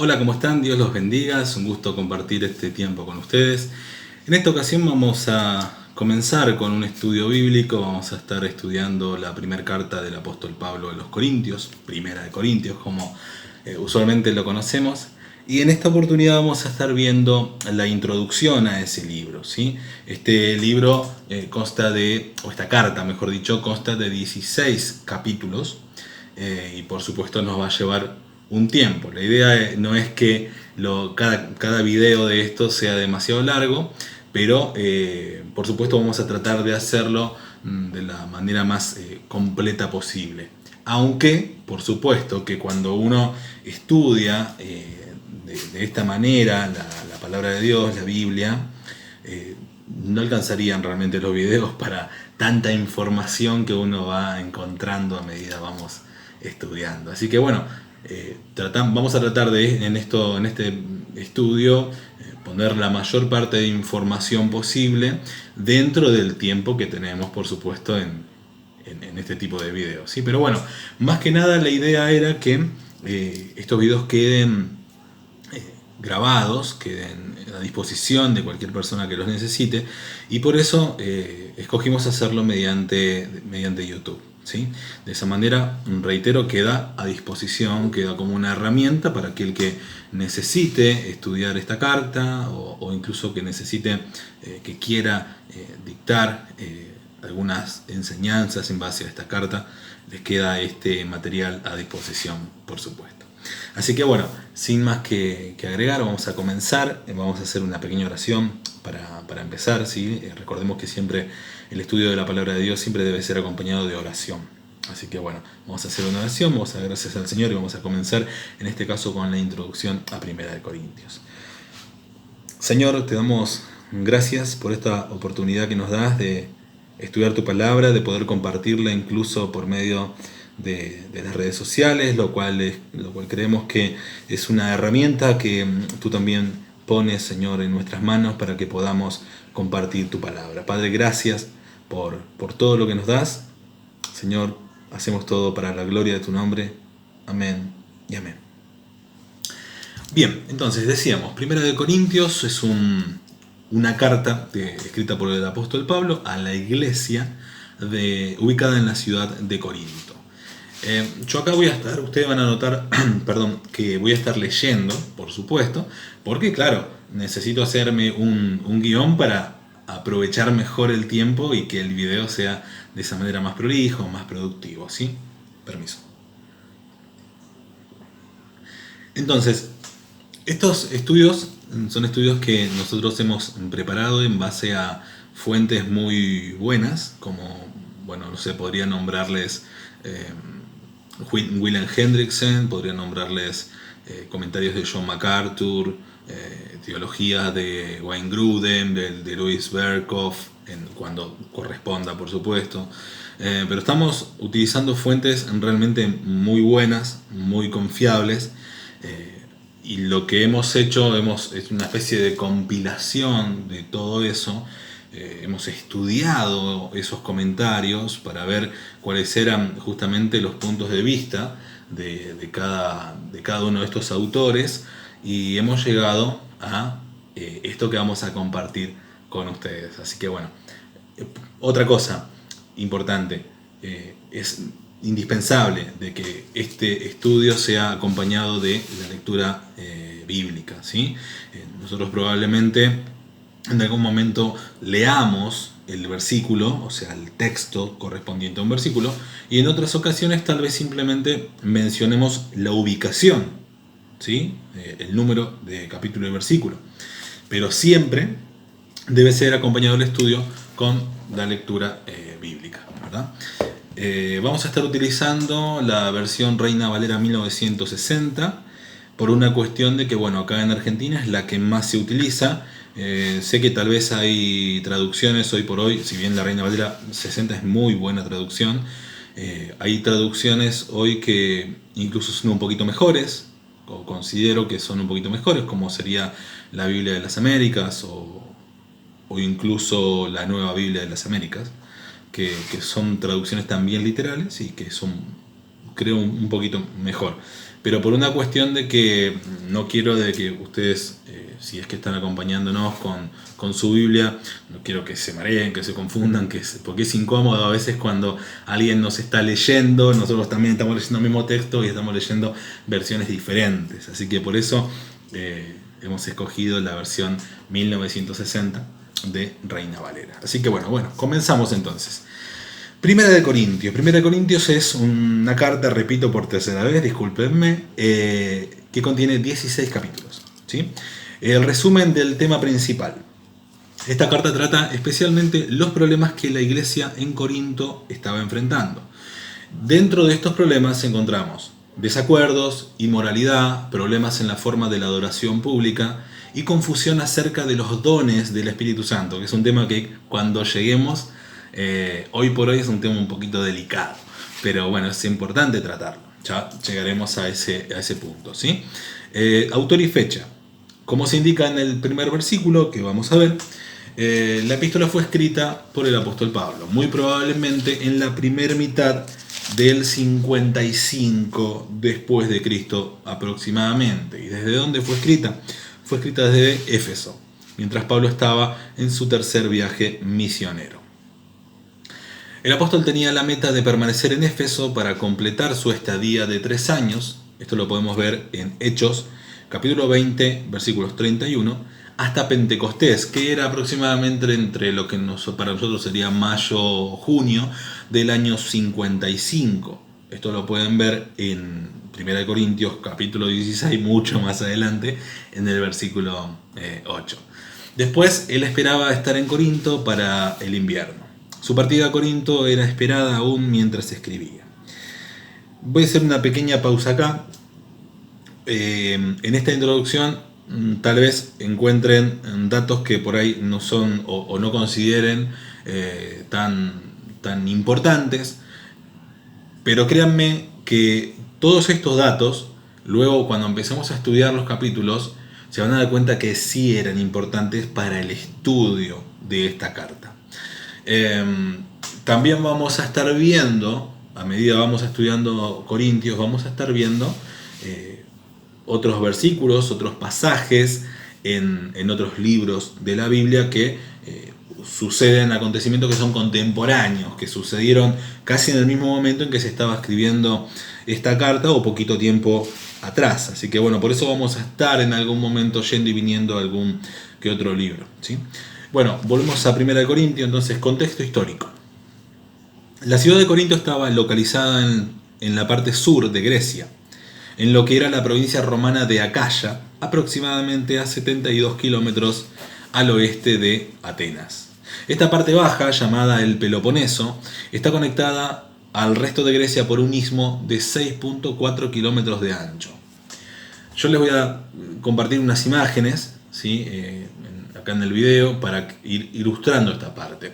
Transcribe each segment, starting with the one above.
Hola, ¿cómo están? Dios los bendiga, es un gusto compartir este tiempo con ustedes. En esta ocasión vamos a comenzar con un estudio bíblico, vamos a estar estudiando la primera carta del apóstol Pablo a los Corintios, primera de Corintios, como usualmente lo conocemos. Y en esta oportunidad vamos a estar viendo la introducción a ese libro, ¿sí? Este libro consta de, o esta carta mejor dicho, consta de 16 capítulos y por supuesto nos va a llevar un tiempo. La idea no es que cada video de esto sea demasiado largo, pero por supuesto vamos a tratar de hacerlo de la manera más completa posible. Aunque, por supuesto, que cuando uno estudia de esta manera la palabra de Dios, la Biblia, no alcanzarían realmente los videos para tanta información que uno va encontrando a medida vamos estudiando. Así que bueno, vamos a tratar de en este estudio poner la mayor parte de información posible dentro del tiempo que tenemos, por supuesto, en este tipo de videos, ¿sí? Pero bueno, más que nada la idea era que estos videos queden grabados, queden a disposición de cualquier persona que los necesite, y por eso escogimos hacerlo mediante YouTube, ¿sí? De esa manera, reitero, queda a disposición, queda como una herramienta para aquel que necesite estudiar esta carta o incluso que necesite, que quiera dictar algunas enseñanzas en base a esta carta, les queda este material a disposición, por supuesto. Así que bueno, sin más que agregar, vamos a comenzar, vamos a hacer una pequeña oración para empezar, ¿sí? Recordemos que siempre el estudio de la palabra de Dios siempre debe ser acompañado de oración. Así que bueno, vamos a hacer una oración, vamos a dar gracias al Señor y vamos a comenzar en este caso con la introducción a Primera de Corintios. Señor, te damos gracias por esta oportunidad que nos das de estudiar tu palabra, de poder compartirla incluso por medio de las redes sociales, lo cual creemos que es una herramienta que tú también pones, Señor, en nuestras manos para que podamos compartir tu palabra. Padre, gracias por todo lo que nos das. Señor, hacemos todo para la gloria de tu nombre. Amén y amén. Bien, entonces decíamos, Primera de Corintios es una carta escrita por el apóstol Pablo a la iglesia ubicada en la ciudad de Corinto. Yo acá voy a estar, ustedes van a notar, perdón, que voy a estar leyendo, por supuesto, porque claro, necesito hacerme un guión para aprovechar mejor el tiempo y que el video sea de esa manera más prolijo, más productivo, ¿sí? Permiso. Entonces, estos estudios son estudios que nosotros hemos preparado en base a fuentes muy buenas, como, bueno, no sé, podría nombrarles William Hendrickson, podría nombrarles comentarios de John MacArthur, teología de Wayne Grudem, de Louis Berkhoff, cuando corresponda, por supuesto. Pero estamos utilizando fuentes realmente muy buenas, muy confiables. Y lo que hemos hecho es una especie de compilación de todo eso. Hemos estudiado esos comentarios para ver cuáles eran justamente los puntos de vista de cada uno de estos autores y hemos llegado a esto que vamos a compartir con ustedes. Así que bueno, otra cosa importante, es indispensable de que este estudio sea acompañado de la lectura bíblica, ¿sí? Nosotros probablemente en algún momento leamos el versículo, o sea, el texto correspondiente a un versículo, y en otras ocasiones tal vez simplemente mencionemos la ubicación, ¿sí? El número de capítulo y versículo. Pero siempre debe ser acompañado el estudio con la lectura bíblica, ¿verdad? Vamos a estar utilizando la versión Reina Valera 1960 por una cuestión de que, bueno, acá en Argentina es la que más se utiliza. Sé que tal vez hay traducciones hoy por hoy, si bien la Reina Valera 60 es muy buena traducción, hay traducciones hoy que incluso son un poquito mejores, o considero que son un poquito mejores, como sería la Biblia de las Américas o incluso la Nueva Biblia de las Américas, que son traducciones también literales y que creo un poquito mejor. Pero por una cuestión de que no quiero de que ustedes, si es que están acompañándonos con su Biblia, no quiero que se mareen, que se confundan, porque es incómodo a veces cuando alguien nos está leyendo, nosotros también estamos leyendo el mismo texto y estamos leyendo versiones diferentes. Así que por eso hemos escogido la versión 1960 de Reina Valera. Así que bueno, comenzamos entonces. Primera de Corintios es una carta, repito por tercera vez, discúlpenme, que contiene 16 capítulos, ¿sí? El resumen del tema principal. Esta carta trata especialmente los problemas que la iglesia en Corinto estaba enfrentando. Dentro de estos problemas encontramos desacuerdos, inmoralidad, problemas en la forma de la adoración pública y confusión acerca de los dones del Espíritu Santo, que es un tema que cuando lleguemos, hoy por hoy es un tema un poquito delicado, pero bueno, es importante tratarlo. Ya llegaremos a ese punto, ¿sí? Autor y fecha. Como se indica en el primer versículo que vamos a ver, la epístola fue escrita por el apóstol Pablo, muy probablemente en la primera mitad del 55 después de Cristo aproximadamente. ¿Y desde dónde fue escrita? Fue escrita desde Éfeso, mientras Pablo estaba en su tercer viaje misionero. El apóstol tenía la meta de permanecer en Éfeso para completar su estadía de 3 años. Esto lo podemos ver en Hechos, capítulo 20, versículos 31, hasta Pentecostés, que era aproximadamente entre lo que para nosotros sería mayo-junio del año 55. Esto lo pueden ver en 1 Corintios, capítulo 16, mucho más adelante, en el versículo 8. Después, él esperaba estar en Corinto para el invierno. Su partida a Corinto era esperada aún mientras escribía. Voy a hacer una pequeña pausa acá. En esta introducción tal vez encuentren datos que por ahí no son o no consideren tan importantes, pero créanme que todos estos datos, luego cuando empecemos a estudiar los capítulos, se van a dar cuenta que sí eran importantes para el estudio de esta carta. También vamos a estar viendo, a medida que vamos estudiando Corintios, vamos a estar viendo otros versículos, otros pasajes en otros libros de la Biblia que suceden acontecimientos que son contemporáneos, que sucedieron casi en el mismo momento en que se estaba escribiendo esta carta o poquito tiempo atrás. Así que bueno, por eso vamos a estar en algún momento yendo y viniendo a algún que otro libro, ¿sí? Bueno, volvemos a 1 Corintios, entonces, contexto histórico. La ciudad de Corinto estaba localizada en la parte sur de Grecia, en lo que era la provincia romana de Acaya, aproximadamente a 72 kilómetros al oeste de Atenas. Esta parte baja, llamada el Peloponeso, está conectada al resto de Grecia por un istmo de 6.4 kilómetros de ancho. Yo les voy a compartir unas imágenes, ¿sí? Acá en el video, para ir ilustrando esta parte.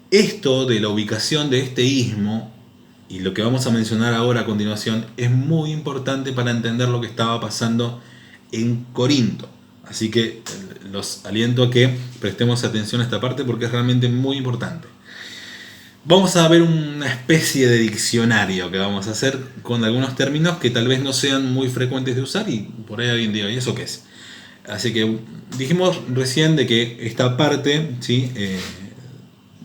Esto de la ubicación de este istmo y lo que vamos a mencionar ahora a continuación es muy importante para entender lo que estaba pasando en Corinto. Así que los aliento a que prestemos atención a esta parte porque es realmente muy importante. Vamos a ver una especie de diccionario que vamos a hacer con algunos términos que tal vez no sean muy frecuentes de usar y por ahí alguien diga, ¿y eso qué es? Así que dijimos recién de que esta parte, ¿sí?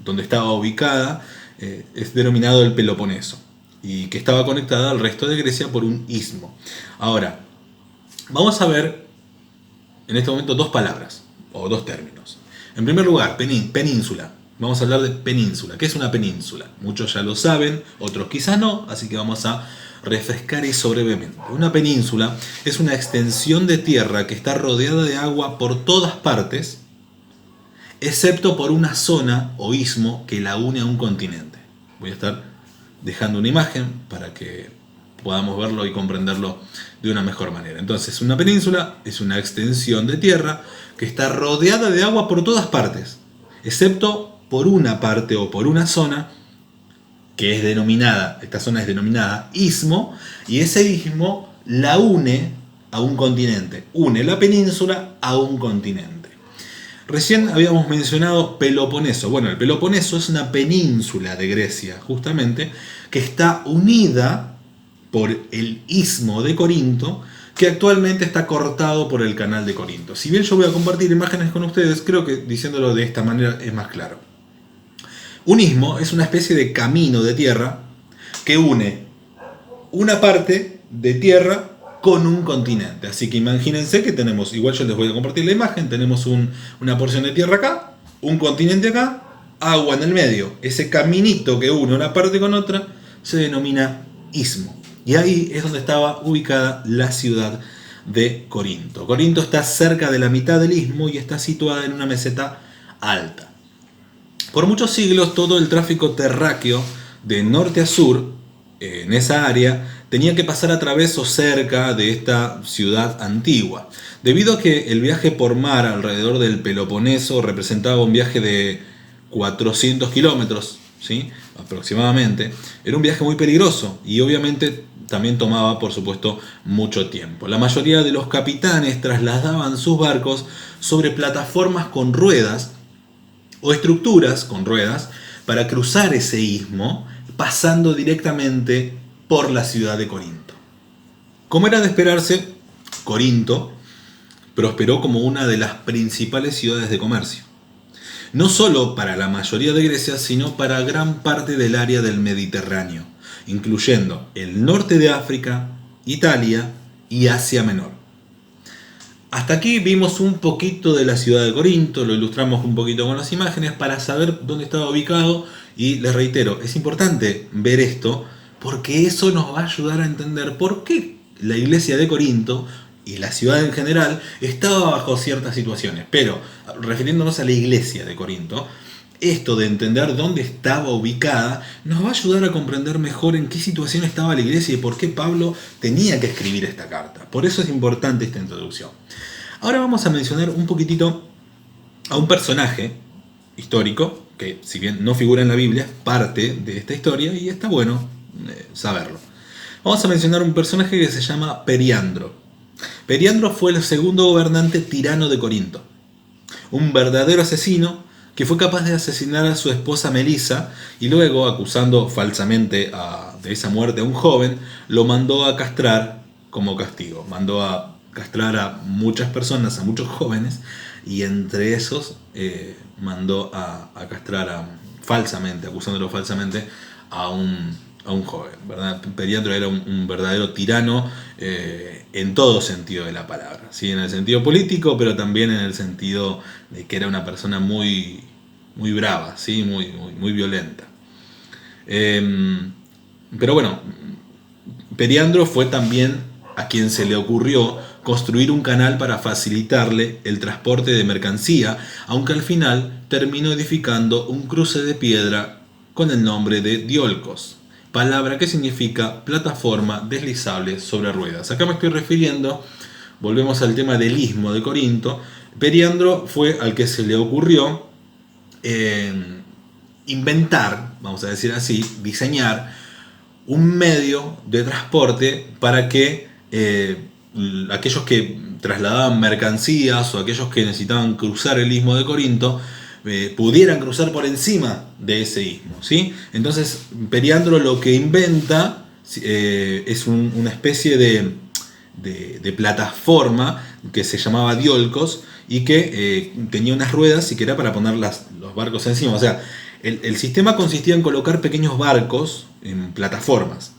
Donde estaba ubicada, es denominado el Peloponeso y que estaba conectada al resto de Grecia por un istmo. Ahora, vamos a ver en este momento dos palabras o dos términos. En primer lugar, península. Vamos a hablar de península. ¿Qué es una península? Muchos ya lo saben, otros quizás no, así que vamos a refrescar eso brevemente. Una península es una extensión de tierra que está rodeada de agua por todas partes, excepto por una zona o istmo que la une a un continente. Voy a estar dejando una imagen para que podamos verlo y comprenderlo de una mejor manera. Entonces, una península es una extensión de tierra que está rodeada de agua por todas partes, excepto por una parte o por una zona que es denominada, esta zona es denominada istmo, y ese istmo la une a un continente, une la península a un continente. Recién habíamos mencionado Peloponeso. Bueno, el Peloponeso es una península de Grecia, justamente, que está unida por el istmo de Corinto, que actualmente está cortado por el canal de Corinto. Si bien yo voy a compartir imágenes con ustedes, creo que diciéndolo de esta manera es más claro. Un istmo es una especie de camino de tierra que une una parte de tierra con un continente. Así que imagínense que tenemos, igual yo les voy a compartir la imagen, tenemos una porción de tierra acá, un continente acá, agua en el medio. Ese caminito que une una parte con otra se denomina istmo. Y ahí es donde estaba ubicada la ciudad de Corinto. Corinto está cerca de la mitad del istmo y está situada en una meseta alta. Por muchos siglos todo el tráfico terráqueo de norte a sur en esa área tenía que pasar a través o cerca de esta ciudad antigua. Debido a que el viaje por mar alrededor del Peloponeso representaba un viaje de 400 kilómetros, ¿sí? Aproximadamente, era un viaje muy peligroso y obviamente también tomaba, por supuesto, mucho tiempo. La mayoría de los capitanes trasladaban sus barcos sobre plataformas con ruedas o estructuras con ruedas para cruzar ese istmo, pasando directamente por la ciudad de Corinto. Como era de esperarse, Corinto prosperó como una de las principales ciudades de comercio. No solo para la mayoría de Grecia, sino para gran parte del área del Mediterráneo, incluyendo el norte de África, Italia y Asia Menor. Hasta aquí vimos un poquito de la ciudad de Corinto, lo ilustramos un poquito con las imágenes para saber dónde estaba ubicado y les reitero, es importante ver esto porque eso nos va a ayudar a entender por qué la iglesia de Corinto y la ciudad en general estaba bajo ciertas situaciones. Pero refiriéndonos a la iglesia de Corinto, esto de entender dónde estaba ubicada nos va a ayudar a comprender mejor en qué situación estaba la iglesia y por qué Pablo tenía que escribir esta carta. Por eso es importante esta introducción. Ahora vamos a mencionar un poquitito a un personaje histórico que, si bien no figura en la Biblia, es parte de esta historia y está bueno saberlo. Vamos a mencionar un personaje que se llama Periandro. Periandro fue el segundo gobernante tirano de Corinto, un verdadero asesino que fue capaz de asesinar a su esposa Melisa y luego, acusando falsamente de esa muerte a un joven, lo mandó a castrar como castigo. Mandó a castrar a muchas personas, a muchos jóvenes, y entre esos mandó a castrar falsamente, acusándolo falsamente a un joven, ¿verdad? Periandro era un verdadero tirano en todo sentido de la palabra, ¿sí? En el sentido político, pero también en el sentido de que era una persona muy, muy brava, ¿sí? Muy violenta. Pero bueno, Periandro fue también a quien se le ocurrió construir un canal para facilitarle el transporte de mercancía, aunque al final terminó edificando un cruce de piedra con el nombre de Diolkos, palabra que significa plataforma deslizable sobre ruedas. Acá me estoy refiriendo, volvemos al tema del istmo de Corinto. Periandro fue al que se le ocurrió inventar, vamos a decir así, diseñar un medio de transporte para que aquellos que trasladaban mercancías o aquellos que necesitaban cruzar el istmo de Corinto pudieran cruzar por encima de ese istmo, ¿sí? Entonces Periandro lo que inventa es una especie de plataforma que se llamaba Diolkos y que tenía unas ruedas y que era para poner los barcos encima. O sea, el sistema consistía en colocar pequeños barcos en plataformas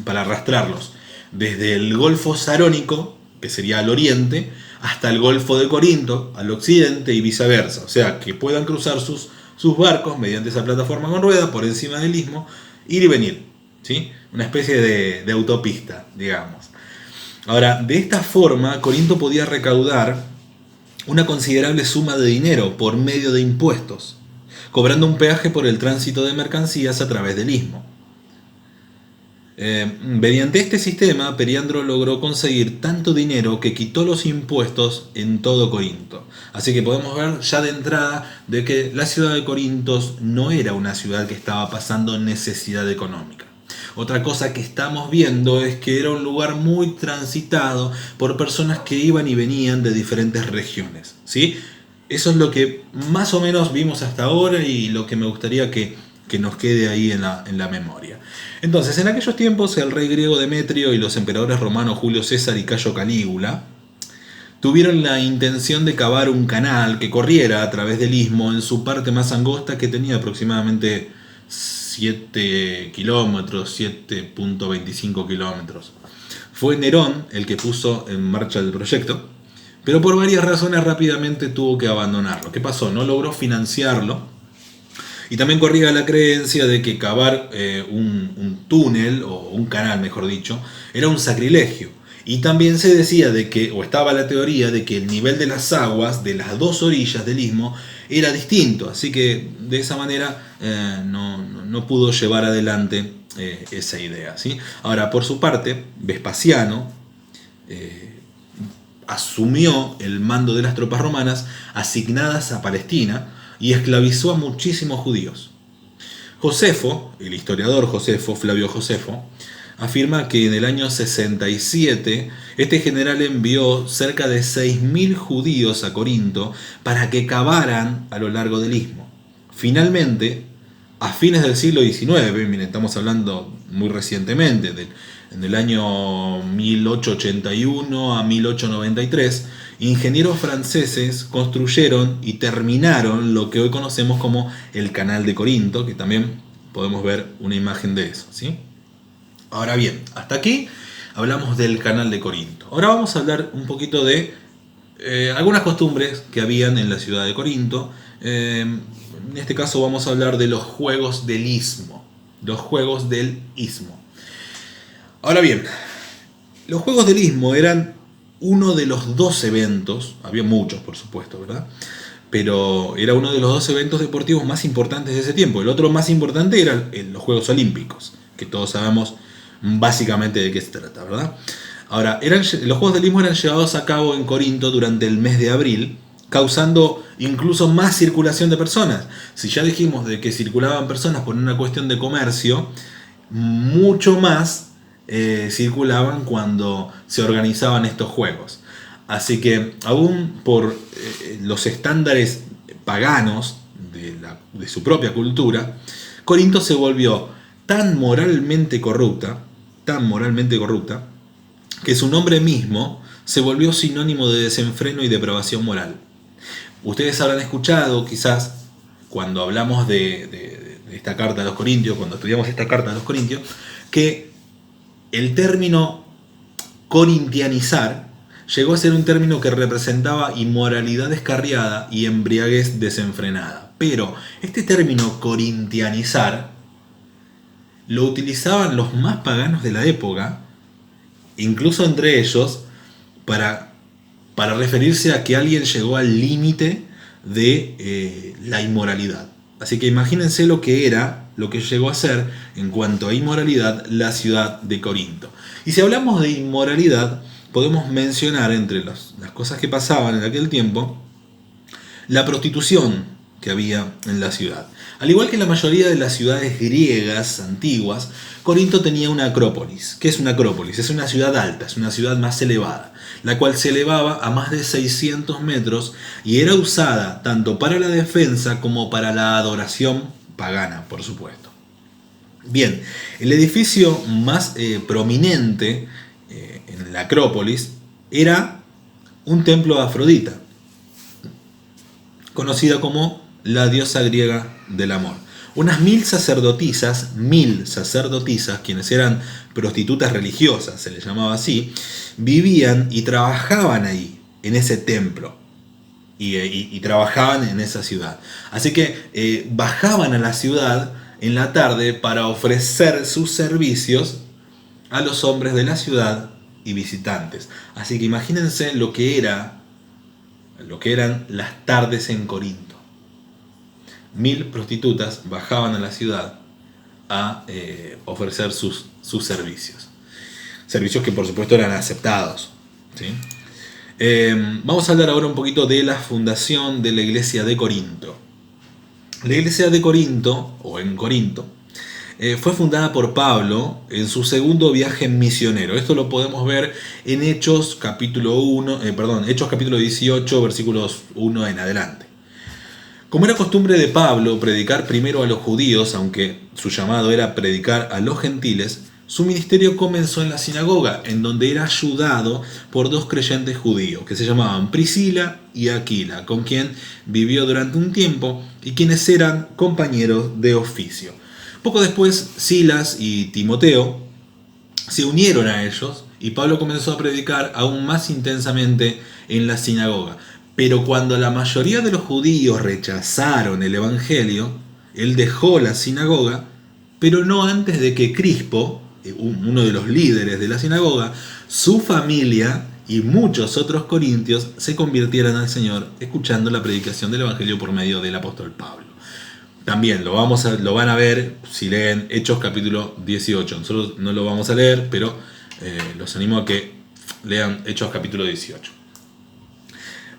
para arrastrarlos desde el Golfo Sarónico, que sería al oriente, hasta el Golfo de Corinto, al occidente y viceversa. O sea, que puedan cruzar sus barcos mediante esa plataforma con ruedas por encima del istmo, ir y venir, ¿sí? Una especie de autopista, digamos. Ahora, de esta forma, Corinto podía recaudar una considerable suma de dinero por medio de impuestos, cobrando un peaje por el tránsito de mercancías a través del istmo. Mediante este sistema, Periandro logró conseguir tanto dinero que quitó los impuestos en todo Corinto. Así que podemos ver ya de entrada de que la ciudad de Corinto no era una ciudad que estaba pasando necesidad económica. Otra cosa que estamos viendo es que era un lugar muy transitado por personas que iban y venían de diferentes regiones, ¿sí? Eso es lo que más o menos vimos hasta ahora y lo que me gustaría que que nos quede ahí en la memoria. Entonces, en aquellos tiempos, el rey griego Demetrio y los emperadores romanos Julio César y Cayo Calígula tuvieron la intención de cavar un canal que corriera a través del istmo en su parte más angosta, que tenía aproximadamente 7 kilómetros, 7.25 kilómetros. Fue Nerón el que puso en marcha el proyecto, pero por varias razones rápidamente tuvo que abandonarlo. ¿Qué pasó? No logró financiarlo. Y también corría la creencia de que cavar un túnel, o un canal mejor dicho, era un sacrilegio. Y también se decía de que, o estaba la teoría de que el nivel de las aguas de las dos orillas del istmo era distinto. Así que de esa manera no pudo llevar adelante esa idea, ¿sí? Ahora, por su parte, Vespasiano asumió el mando de las tropas romanas asignadas a Palestina y esclavizó a muchísimos judíos. Josefo, el historiador Flavio Josefo, afirma que en el año 67 este general envió cerca de 6.000 judíos a Corinto para que cavaran a lo largo del istmo. Finalmente, a fines del siglo XIX, miren, estamos hablando muy recientemente, en el año 1881 a 1893, ingenieros franceses construyeron y terminaron lo que hoy conocemos como el Canal de Corinto, que también podemos ver una imagen de eso, ¿sí? Ahora bien, hasta aquí hablamos del Canal de Corinto. Ahora vamos a hablar un poquito de algunas costumbres que habían en la ciudad de Corinto. En este caso vamos a hablar de los Juegos del Istmo. Los Juegos del Istmo. Ahora bien, los Juegos del Istmo eran uno de los 2 eventos, había muchos por supuesto, ¿verdad? Pero era uno de los 2 eventos deportivos más importantes de ese tiempo. El otro más importante eran los Juegos Olímpicos, que todos sabemos básicamente de qué se trata, ¿verdad? Ahora, los Juegos del Istmo eran llevados a cabo en Corinto durante el mes de abril, causando incluso más circulación de personas. Si ya dijimos de que circulaban personas por una cuestión de comercio, mucho más circulaban cuando se organizaban estos juegos. Así que aún por los estándares paganos de su propia cultura, Corinto se volvió tan moralmente corrupta, que su nombre mismo se volvió sinónimo de desenfreno y depravación moral. Ustedes habrán escuchado, quizás, cuando hablamos de esta carta a los Corintios, cuando estudiamos esta carta a los Corintios, que el término corintianizar llegó a ser un término que representaba inmoralidad descarriada y embriaguez desenfrenada. Pero este término corintianizar lo utilizaban los más paganos de la época, incluso entre ellos, para referirse a que alguien llegó al límite de la inmoralidad. Así que imagínense lo que llegó a ser, en cuanto a inmoralidad, la ciudad de Corinto. Y si hablamos de inmoralidad, podemos mencionar entre las cosas que pasaban en aquel tiempo, la prostitución que había en la ciudad. Al igual que la mayoría de las ciudades griegas antiguas, Corinto tenía una acrópolis. ¿Qué es una acrópolis? Es una ciudad alta, es una ciudad más elevada, la cual se elevaba a más de 600 metros y era usada tanto para la defensa como para la adoración pagana, por supuesto. Bien, el edificio más prominente en la acrópolis era un templo de Afrodita, conocida como la diosa griega del amor. Unas 1000 sacerdotisas, quienes eran prostitutas religiosas, se les llamaba así, vivían y trabajaban ahí, en ese templo, y trabajaban en esa ciudad. Así que bajaban a la ciudad en la tarde para ofrecer sus servicios a los hombres de la ciudad y visitantes. Así que imagínense lo que eran las tardes en Corinto. 1000 prostitutas bajaban a la ciudad a ofrecer sus servicios. Servicios que por supuesto eran aceptados, ¿sí? Vamos a hablar ahora un poquito de la fundación de la iglesia de Corinto. La iglesia de Corinto, o en Corinto, fue fundada por Pablo en su segundo viaje misionero. Esto lo podemos ver en Hechos capítulo 18, versículos 1 en adelante. Como era costumbre de Pablo predicar primero a los judíos, aunque su llamado era predicar a los gentiles, su ministerio comenzó en la sinagoga, en donde era ayudado por dos creyentes judíos, que se llamaban Priscila y Aquila, con quien vivió durante un tiempo y quienes eran compañeros de oficio. Poco después, Silas y Timoteo se unieron a ellos y Pablo comenzó a predicar aún más intensamente en la sinagoga. Pero cuando la mayoría de los judíos rechazaron el evangelio, él dejó la sinagoga, pero no antes de que Crispo, uno de los líderes de la sinagoga, su familia y muchos otros corintios se convirtieran al Señor escuchando la predicación del evangelio por medio del apóstol Pablo. También lo van a ver si leen Hechos capítulo 18. Nosotros no lo vamos a leer, pero los animo a que lean Hechos capítulo 18.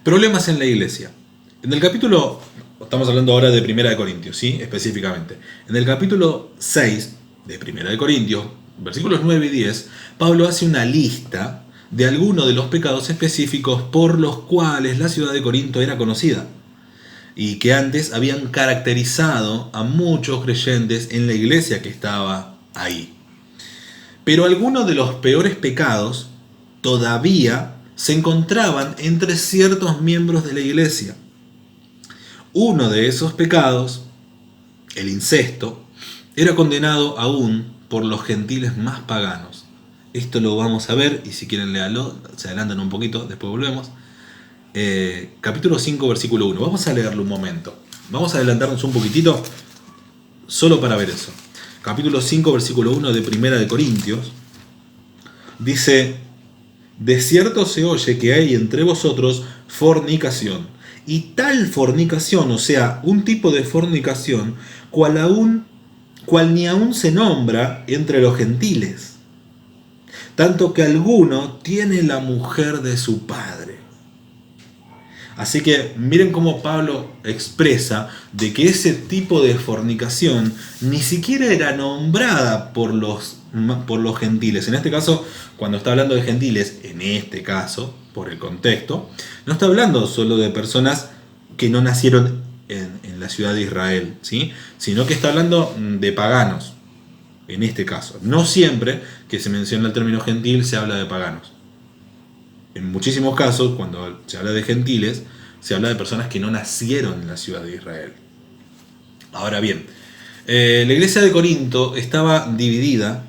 Problemas en la iglesia. En el capítulo, estamos hablando ahora de Primera de Corintios, ¿sí? Específicamente. En el capítulo 6 de Primera de Corintios, versículos 9 y 10, Pablo hace una lista de algunos de los pecados específicos por los cuales la ciudad de Corinto era conocida y que antes habían caracterizado a muchos creyentes en la iglesia que estaba ahí. Pero algunos de los peores pecados todavía se encontraban entre ciertos miembros de la iglesia. Uno de esos pecados, el incesto, era condenado aún por los gentiles más paganos. Esto lo vamos a ver, y si quieren léalo, se adelantan un poquito, después volvemos. Capítulo 5, versículo 1. Vamos a leerlo un momento. Vamos a adelantarnos un poquitito, solo para ver eso. Capítulo 5, versículo 1 de Primera de Corintios. Dice: de cierto se oye que hay entre vosotros fornicación, y tal fornicación, o sea, un tipo de fornicación, cual ni aún se nombra entre los gentiles, tanto que alguno tiene la mujer de su padre. Así que miren cómo Pablo expresa de que ese tipo de fornicación ni siquiera era nombrada por los gentiles. En este caso, cuando está hablando de gentiles, en este caso, por el contexto, no está hablando solo de personas que no nacieron en la ciudad de Israel, ¿sí? Sino que está hablando de paganos, en este caso. No siempre que se menciona el término gentil se habla de paganos. En muchísimos casos, cuando se habla de gentiles, se habla de personas que no nacieron en la ciudad de Israel. Ahora bien, la iglesia de Corinto estaba dividida,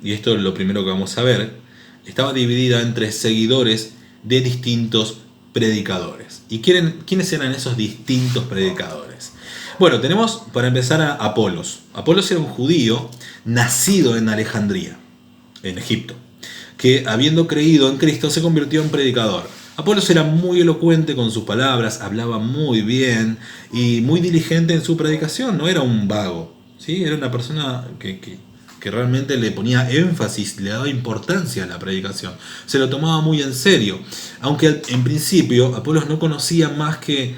y esto es lo primero que vamos a ver, estaba dividida entre seguidores de distintos predicadores. ¿Y quiénes eran esos distintos predicadores? Bueno, tenemos para empezar a Apolos. Apolos era un judío nacido en Alejandría, en Egipto, que habiendo creído en Cristo se convirtió en predicador. Apolos era muy elocuente con sus palabras, hablaba muy bien y muy diligente en su predicación, no era un vago, ¿sí? Era una persona que realmente le ponía énfasis, le daba importancia a la predicación, se lo tomaba muy en serio, aunque en principio Apolos no conocía más que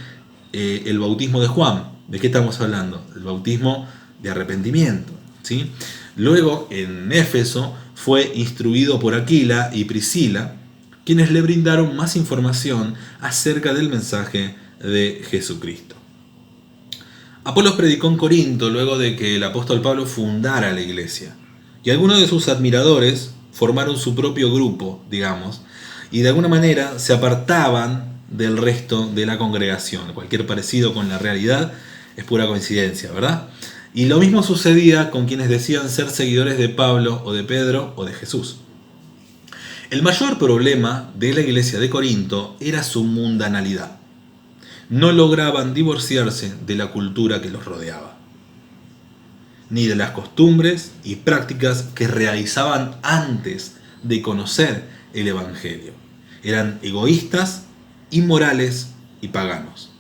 el bautismo de Juan. ¿De qué estamos hablando? El bautismo de arrepentimiento, ¿sí? Luego en Éfeso fue instruido por Aquila y Priscila, quienes le brindaron más información acerca del mensaje de Jesucristo. Apolos predicó en Corinto luego de que el apóstol Pablo fundara la iglesia, y algunos de sus admiradores formaron su propio grupo, digamos, y de alguna manera se apartaban del resto de la congregación. Cualquier parecido con la realidad es pura coincidencia, ¿verdad? Y lo mismo sucedía con quienes decían ser seguidores de Pablo o de Pedro o de Jesús. El mayor problema de la iglesia de Corinto era su mundanalidad. No lograban divorciarse de la cultura que los rodeaba, ni de las costumbres y prácticas que realizaban antes de conocer el Evangelio. Eran egoístas, inmorales y paganos.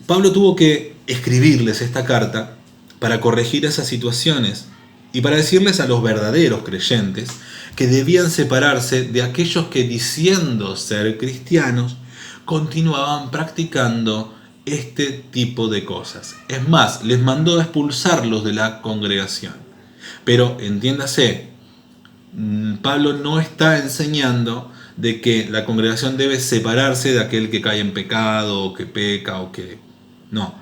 Pablo tuvo que escribirles esta carta para corregir esas situaciones y para decirles a los verdaderos creyentes que debían separarse de aquellos que, diciendo ser cristianos, continuaban practicando este tipo de cosas. Es más, les mandó a expulsarlos de la congregación. Pero entiéndase, Pablo no está enseñando de que la congregación debe separarse de aquel que cae en pecado, o que peca, o que... No,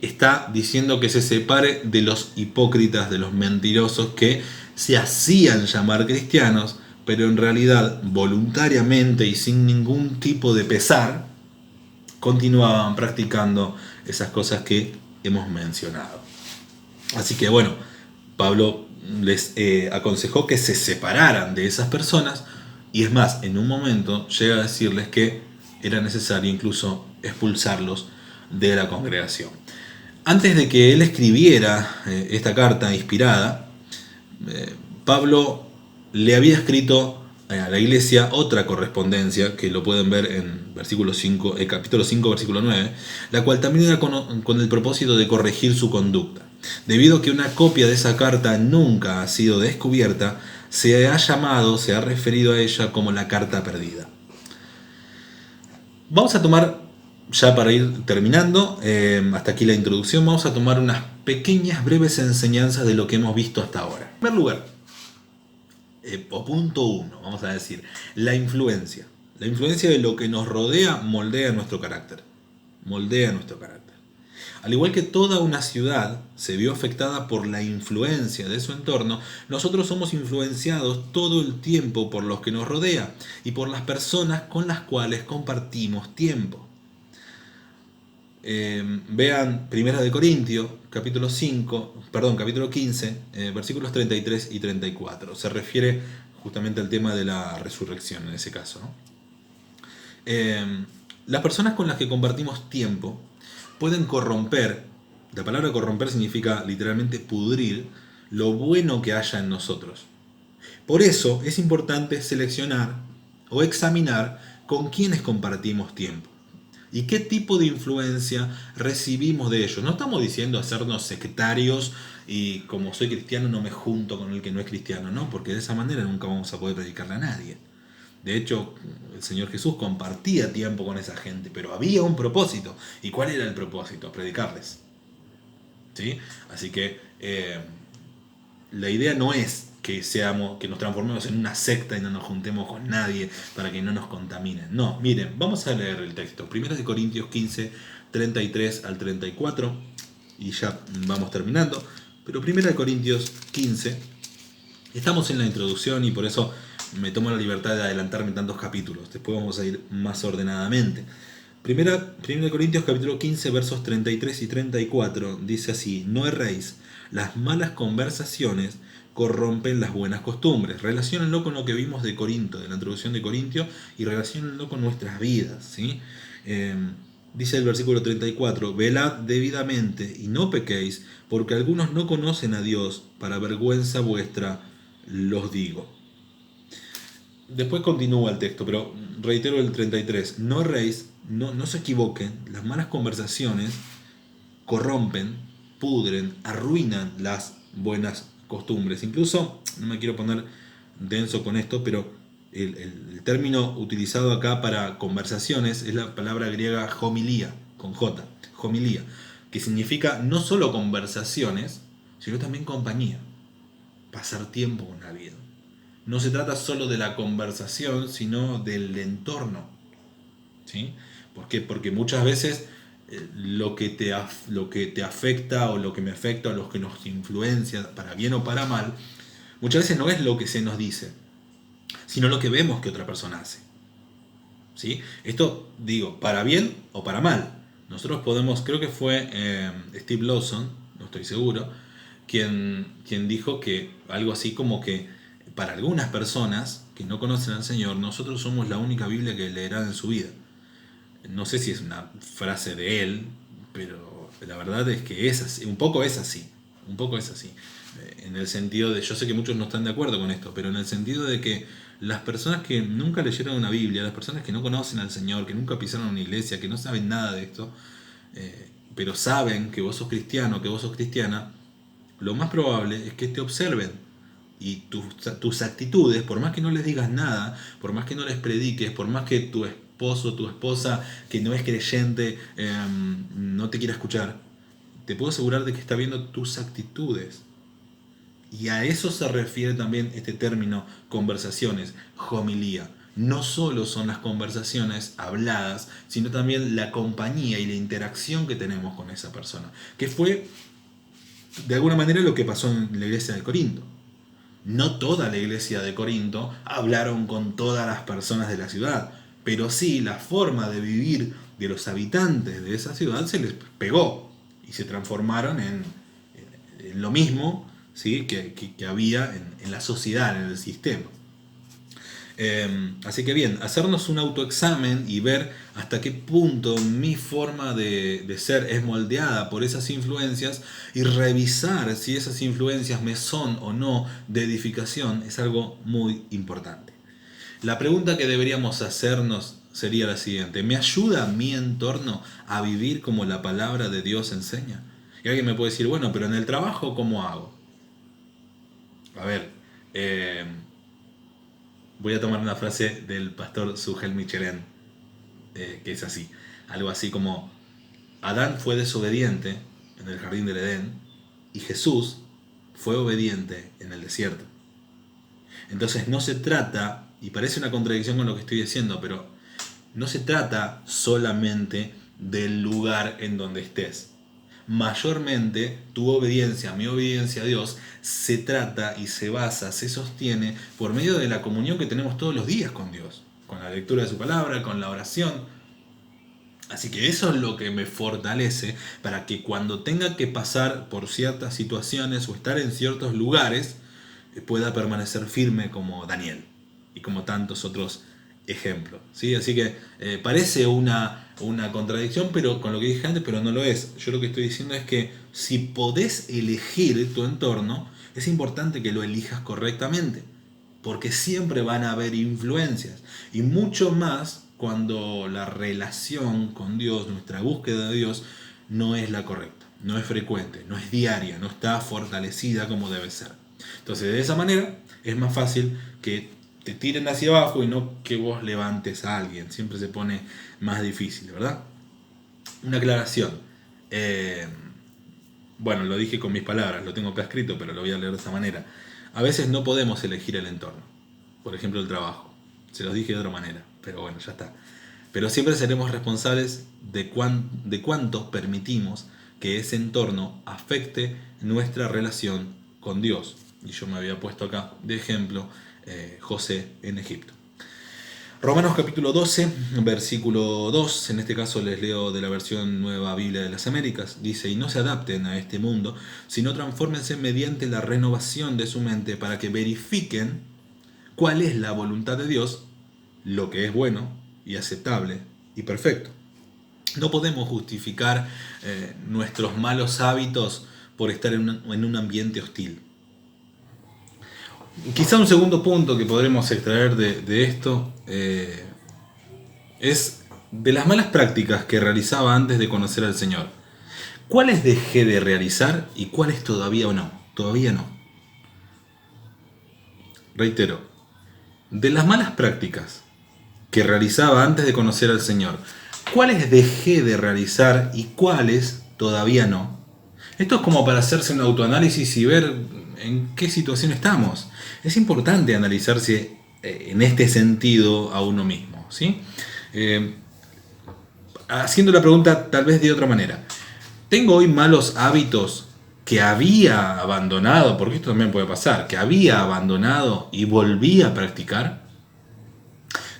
está diciendo que se separe de los hipócritas, de los mentirosos que se hacían llamar cristianos, pero en realidad voluntariamente y sin ningún tipo de pesar, continuaban practicando esas cosas que hemos mencionado. Así que bueno, Pablo les aconsejó que se separaran de esas personas, y es más, en un momento llega a decirles que era necesario incluso expulsarlos de la congregación. Antes de que él escribiera esta carta inspirada, Pablo le había escrito a la iglesia otra correspondencia, que lo pueden ver en capítulo 5, versículo 9, la cual también era con el propósito de corregir su conducta. Debido a que una copia de esa carta nunca ha sido descubierta, se ha referido a ella como la carta perdida. Vamos a tomar, ya para ir terminando, hasta aquí la introducción, vamos a tomar unas pequeñas, breves enseñanzas de lo que hemos visto hasta ahora. En primer lugar, o punto 1, vamos a decir, la influencia. La influencia de lo que nos rodea moldea nuestro carácter. Moldea nuestro carácter. Al igual que toda una ciudad se vio afectada por la influencia de su entorno, nosotros somos influenciados todo el tiempo por los que nos rodea y por las personas con las cuales compartimos tiempo. Vean 1 Corintios, capítulo 15, versículos 33 y 34. Se refiere justamente al tema de la resurrección en ese caso, ¿no? Las personas con las que compartimos tiempo pueden corromper. La palabra corromper significa literalmente pudrir lo bueno que haya en nosotros. Por eso es importante seleccionar o examinar con quiénes compartimos tiempo y qué tipo de influencia recibimos de ellos. No estamos diciendo hacernos sectarios y como soy cristiano no me junto con el que no es cristiano, no, porque de esa manera nunca vamos a poder predicarle a nadie. De hecho, el Señor Jesús compartía tiempo con esa gente, pero había un propósito. ¿Y cuál era el propósito? Predicarles. ¿Sí? Así que la idea no es que nos transformemos en una secta y no nos juntemos con nadie para que no nos contaminen. No, miren, vamos a leer el texto. 1 Corintios 15, 33 al 34, y ya vamos terminando. Pero 1 Corintios 15, estamos en la introducción y por eso me tomo la libertad de adelantarme tantos capítulos. Después vamos a ir más ordenadamente. 1 Corintios capítulo 15, versos 33 y 34, dice así: no erréis, las malas conversaciones corrompen las buenas costumbres. Relaciónenlo con lo que vimos de Corinto, de la introducción de Corintio, y relaciónenlo con nuestras vidas, ¿sí? Dice el versículo 34, velad debidamente y no pequéis, porque algunos no conocen a Dios, para vergüenza vuestra los digo. Después continúa el texto, pero reitero el 33. No erréis, no se equivoquen, las malas conversaciones corrompen, pudren, arruinan las buenas costumbres. Incluso, no me quiero poner denso con esto, pero el término utilizado acá para conversaciones es la palabra griega homilía, con J, homilía, que significa no solo conversaciones, sino también compañía, pasar tiempo con alguien. No se trata solo de la conversación, sino del entorno. ¿Sí? ¿Por qué? Porque muchas veces lo que te afecta o lo que me afecta o lo que nos influencia, para bien o para mal, muchas veces no es lo que se nos dice, sino lo que vemos que otra persona hace. ¿Sí? Esto digo, para bien o para mal. Nosotros podemos, creo que fue Steve Lawson, no estoy seguro, quien dijo que algo así como que para algunas personas que no conocen al Señor, nosotros somos la única Biblia que leerán en su vida. No sé si es una frase de él, pero la verdad es que es así, un poco es así. En el sentido de, yo sé que muchos no están de acuerdo con esto, pero en el sentido de que las personas que nunca leyeron una Biblia, las personas que no conocen al Señor, que nunca pisaron una iglesia, que no saben nada de esto, pero saben que vos sos cristiano, que vos sos cristiana, lo más probable es que te observen. Y tus actitudes, por más que no les digas nada, por más que no les prediques, por más que tu esposo, tu esposa, que no es creyente, no te quiera escuchar, te puedo asegurar de que está viendo tus actitudes. Y a eso se refiere también este término conversaciones, homilía. no solo son las conversaciones habladas, sino también la compañía y la interacción que tenemos con esa persona, que fue de alguna manera lo que pasó en la iglesia de Corinto. No toda la iglesia de Corinto hablaron con todas las personas de la ciudad, pero sí la forma de vivir de los habitantes de esa ciudad se les pegó y se transformaron en lo mismo, ¿sí? que había en la sociedad, en el sistema. Así que bien, hacernos un autoexamen y ver hasta qué punto mi forma de ser es moldeada por esas influencias y revisar si esas influencias me son o no de edificación es algo muy importante. La pregunta que deberíamos hacernos sería la siguiente: ¿me ayuda mi entorno a vivir como la palabra de Dios enseña? Y alguien me puede decir, bueno, pero en el trabajo, ¿cómo hago? A ver, voy a tomar una frase del pastor Sugel Michelén, que es así, algo así como: Adán fue desobediente en el jardín del Edén y Jesús fue obediente en el desierto. Entonces no se trata, y parece una contradicción con lo que estoy diciendo, pero no se trata solamente del lugar en donde estés. Mayormente tu obediencia, mi obediencia a Dios, se trata y se basa, se sostiene por medio de la comunión que tenemos todos los días con Dios, con la lectura de su palabra, con la oración. Así que eso es lo que me fortalece para que cuando tenga que pasar por ciertas situaciones o estar en ciertos lugares, pueda permanecer firme como Daniel y como tantos otros ejemplos, ¿sí? Así que parece una contradicción pero con lo que dije antes, pero no lo es. Yo lo que estoy diciendo es que si podés elegir tu entorno, es importante que lo elijas correctamente, porque siempre van a haber influencias, y mucho más cuando la relación con Dios, nuestra búsqueda de Dios, no es la correcta, no es frecuente, no es diaria, no está fortalecida como debe ser. Entonces, de esa manera es más fácil que te tiren hacia abajo y no que vos levantes a alguien. Siempre se pone más difícil, ¿verdad? Una aclaración. Bueno, lo dije con mis palabras, lo tengo acá escrito, pero lo voy a leer de esta manera. A veces no podemos elegir el entorno. Por ejemplo, el trabajo. Se los dije de otra manera, pero bueno, ya está. Pero siempre seremos responsables de cuánto permitimos que ese entorno afecte nuestra relación con Dios. Y yo me había puesto acá de ejemplo José en Egipto. Romanos capítulo 12, versículo 2, en este caso les leo de la versión Nueva Biblia de las Américas, dice: y no se adapten a este mundo, sino transfórmense mediante la renovación de su mente para que verifiquen cuál es la voluntad de Dios, lo que es bueno y aceptable y perfecto. No podemos justificar nuestros malos hábitos por estar en un ambiente hostil. Quizá un segundo punto que podremos extraer de esto es de las malas prácticas que realizaba antes de conocer al Señor. ¿Cuáles dejé de realizar y cuáles todavía no? Todavía no. Reitero, de las malas prácticas que realizaba antes de conocer al Señor, ¿cuáles dejé de realizar y cuáles todavía no? Esto es como para hacerse un autoanálisis y ver en qué situación estamos. Es importante analizarse en este sentido a uno mismo, ¿sí? Haciendo la pregunta tal vez de otra manera. ¿Tengo hoy malos hábitos que había abandonado? Porque esto también puede pasar, que había abandonado y volví a practicar.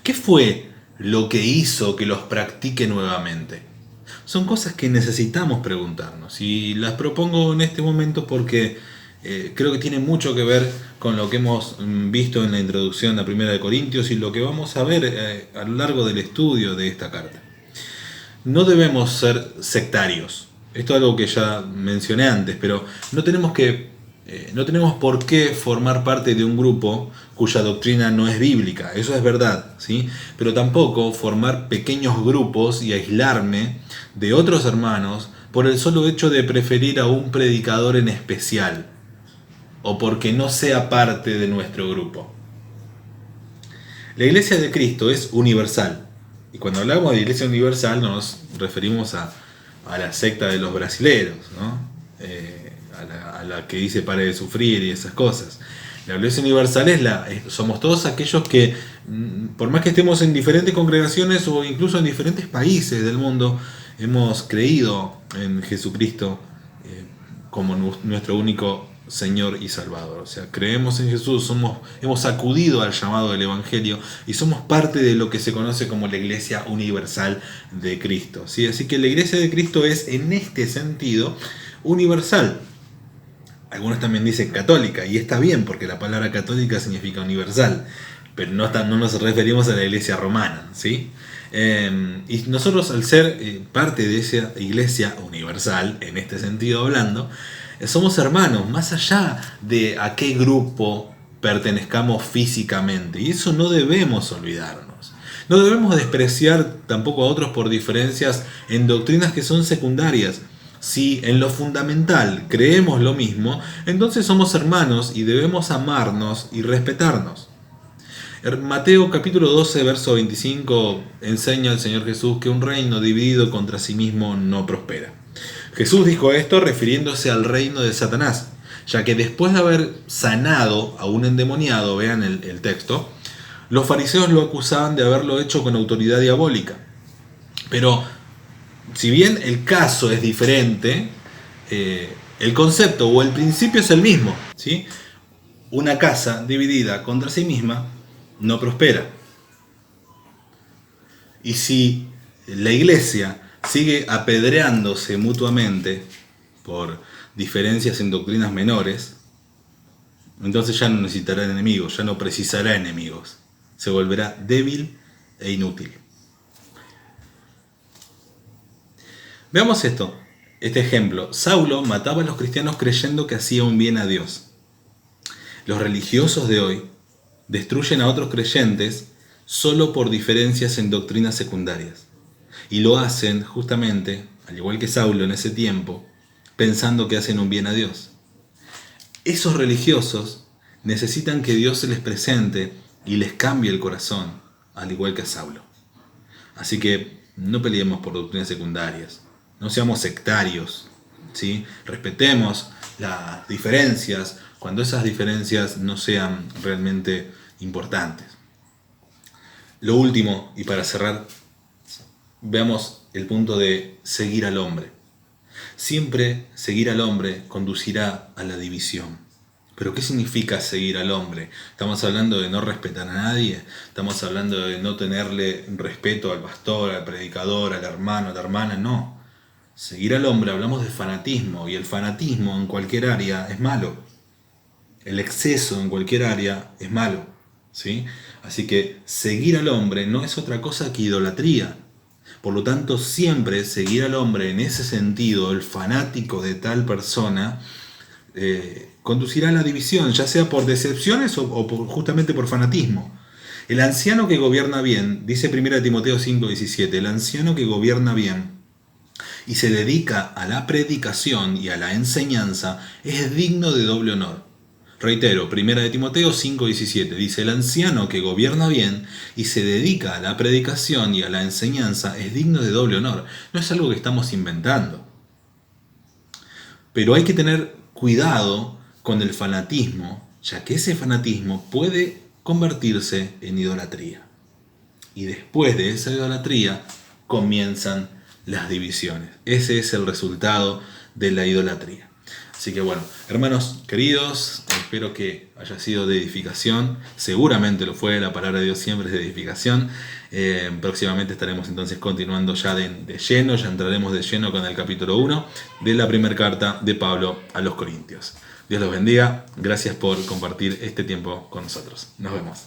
¿Qué fue lo que hizo que los practique nuevamente? Son cosas que necesitamos preguntarnos y las propongo en este momento porque creo que tiene mucho que ver con lo que hemos visto en la introducción a 1 Corintios y lo que vamos a ver a lo largo del estudio de esta carta. No debemos ser sectarios. Esto es algo que ya mencioné antes, pero no tenemos por qué formar parte de un grupo cuya doctrina no es bíblica. Eso es verdad, ¿sí? Pero tampoco formar pequeños grupos y aislarme de otros hermanos por el solo hecho de preferir a un predicador en especial o porque no sea parte de nuestro grupo. La Iglesia de Cristo es universal. Y cuando hablamos de Iglesia universal nos referimos a la secta de los brasileros, ¿no? A la que dice pare de sufrir y esas cosas. La iglesia universal somos todos aquellos que, por más que estemos en diferentes congregaciones o incluso en diferentes países del mundo, hemos creído en Jesucristo como nuestro único Señor y Salvador. O sea, creemos en Jesús, hemos acudido al llamado del Evangelio y somos parte de lo que se conoce como la Iglesia Universal de Cristo, ¿sí? Así que la Iglesia de Cristo es, en este sentido, universal. Algunos también dicen católica, y está bien, porque la palabra católica significa universal, pero no nos referimos a la Iglesia romana, ¿sí? Y nosotros, al ser parte de esa Iglesia universal, en este sentido hablando, somos hermanos, más allá de a qué grupo pertenezcamos físicamente, y eso no debemos olvidarnos. No debemos despreciar tampoco a otros por diferencias en doctrinas que son secundarias. Si en lo fundamental creemos lo mismo, entonces somos hermanos y debemos amarnos y respetarnos. En Mateo capítulo 12, verso 25, enseña el Señor Jesús que un reino dividido contra sí mismo no prospera. Jesús dijo esto refiriéndose al reino de Satanás, ya que después de haber sanado a un endemoniado, vean el texto, los fariseos lo acusaban de haberlo hecho con autoridad diabólica. Pero si bien el caso es diferente, el concepto o el principio es el mismo, ¿sí? Una casa dividida contra sí misma no prospera. Y si la iglesia sigue apedreándose mutuamente por diferencias en doctrinas menores, entonces ya no necesitará enemigos, ya no precisará enemigos. Se volverá débil e inútil. Veamos este ejemplo. Saulo mataba a los cristianos creyendo que hacía un bien a Dios. Los religiosos de hoy destruyen a otros creyentes solo por diferencias en doctrinas secundarias. Y lo hacen justamente, al igual que Saulo en ese tiempo, pensando que hacen un bien a Dios. Esos religiosos necesitan que Dios se les presente y les cambie el corazón, al igual que a Saulo. Así que no peleemos por doctrinas secundarias. No seamos sectarios, ¿sí? Respetemos las diferencias cuando esas diferencias no sean realmente importantes. Lo último, y para cerrar, veamos el punto de seguir al hombre. Siempre seguir al hombre conducirá a la división. ¿Pero qué significa seguir al hombre? ¿Estamos hablando de no respetar a nadie? ¿Estamos hablando de no tenerle respeto al pastor, al predicador, al hermano, a la hermana? No. Seguir al hombre, hablamos de fanatismo, y el fanatismo en cualquier área es malo. El exceso en cualquier área es malo, ¿sí? Así que seguir al hombre no es otra cosa que idolatría. Por lo tanto, siempre seguir al hombre en ese sentido, el fanático de tal persona, conducirá a la división, ya sea por decepciones o justamente por fanatismo. El anciano que gobierna bien, dice 1 Timoteo 5:17, el anciano que gobierna bien y se dedica a la predicación y a la enseñanza es digno de doble honor. Reitero, 1 Timoteo 5:17 dice, el anciano que gobierna bien y se dedica a la predicación y a la enseñanza es digno de doble honor. No es algo que estamos inventando. Pero hay que tener cuidado con el fanatismo, ya que ese fanatismo puede convertirse en idolatría. Y después de esa idolatría comienzan las divisiones. Ese es el resultado de la idolatría. Así que bueno, hermanos queridos, espero que haya sido de edificación. Seguramente lo fue, la palabra de Dios siempre es de edificación. Próximamente estaremos entonces continuando ya de lleno, ya entraremos de lleno con el capítulo 1 de la primera carta de Pablo a los Corintios. Dios los bendiga, gracias por compartir este tiempo con nosotros. Nos vemos.